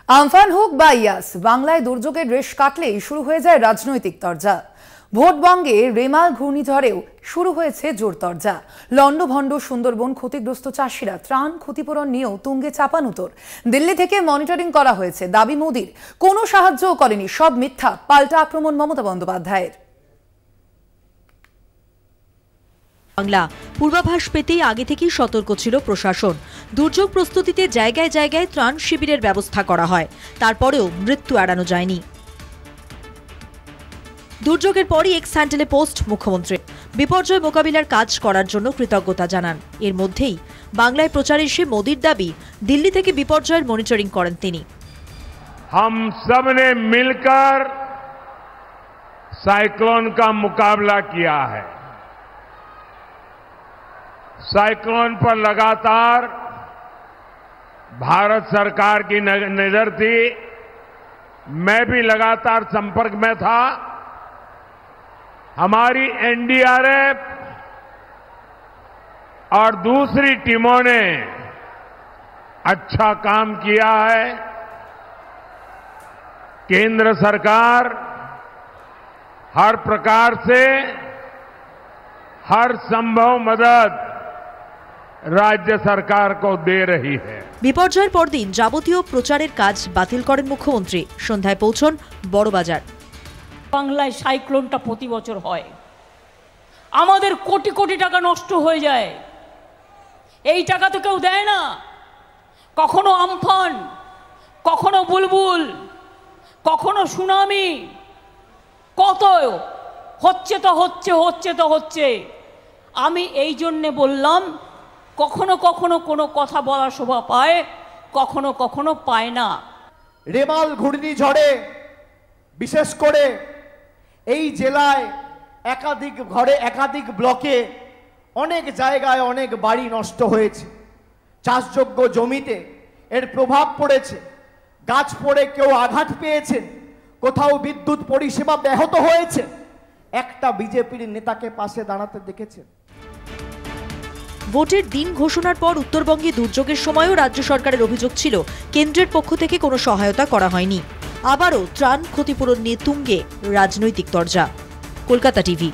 Amphan হোক বা ইয়াস, বাংলায় দুর্যোগের রেশ কাটলেই শুরু হয়ে যায় রাজনৈতিক তরজা। ভোটবঙ্গে রেমাল ঘূর্ণিঝড়েও শুরু হয়েছে জোর তরজা। লন্ডভন্ড সুন্দরবন ক্ষতিগ্রস্ত চাষিরা ত্রাণ ক্ষতিপূরণ নিয়েও তুঙ্গে চাপানুতর। দিল্লি থেকে মনিটরিং করা হয়েছে, দাবি মোদির। কোনো সাহায্যও করেনি, সব মিথ্যা, পাল্টা আক্রমণ মমতা বন্দ্যোপাধ্যায়ের। বাংলা পূর্বাভাস পেতেই আগে থেকেই সতর্ক ছিল প্রশাসন। দুর্যোগ প্রস্তুতিতে জায়গায় জায়গায় ত্রাণ শিবিরের ব্যবস্থা করা হয়, তারপরেও মৃত্যু এড়ানো যায়নি। দুর্যোগের পরই এক্স হ্যান্ডেলে পোস্ট মুখ্যমন্ত্রী, বিপর্যয় মোকাবিলার কাজ করার জন্য কৃতজ্ঞতা জানান। এর মধ্যেই বাংলায় প্রচারে এসে মোদির দাবি, দিল্লি থেকে বিপর্যয়ের মনিটরিং করেন তিনি। हम सब ने मिलकर साइक्लोन का मुकाबला किया है। साइक्लोन पर लगातार भारत सरकार की नजर थी, मैं भी लगातार संपर्क में था। हमारी एनडीआरएफ और दूसरी टीमों ने अच्छा काम किया है। केंद्र सरकार हर प्रकार से हर संभव मदद राज्य सरकार को दे रही है। বিপর্যয়ের পরদিন যাবতীয় প্রচারের কাজ বাতিল করেন মুখ্যমন্ত্রী। সন্ধ্যায় পৌঁছন বড়বাজার। বাংলায় সাইক্লোনটা প্রতি বছর হয়, আমাদের কোটি কোটি টাকা নষ্ট হয়ে যায়। এই টাকা তো কেউ দেয় না। কখনো আমফান, কখনো বুলবুল, কখনো সুনামি, কত হচ্ছে তো হচ্ছে। আমি এই জন্যে বললাম, কখনো কখনো কোনো কথা বলার শোভা পায়, কখনো কখনো পায় না। রেমাল ঘূর্ণিঝড়ে বিশেষ করে এই জেলায় একাধিক ঘরে একাধিক ব্লকে অনেক জায়গায় অনেক বাড়ি নষ্ট হয়েছে। চাষযোগ্য জমিতে এর প্রভাব পড়েছে। গাছ পড়ে কেউ আঘাত পেয়েছেন, কোথাও বিদ্যুৎ পরিষেবা ব্যাহত হয়েছে। একটা বিজেপির নেতাকে পাশে দাঁড়াতে দেখেছেন? ভোটের দিন ঘোষণার পর উত্তরবঙ্গে দুর্যোগের সময়ও রাজ্য সরকারের অভিযোগ ছিল, কেন্দ্রের পক্ষ থেকে কোনো সহায়তা করা হয়নি। আবারও ত্রাণ ক্ষতিপূরণ নিয়ে তুঙ্গে রাজনৈতিক তরজা। কলকাতা টিভি।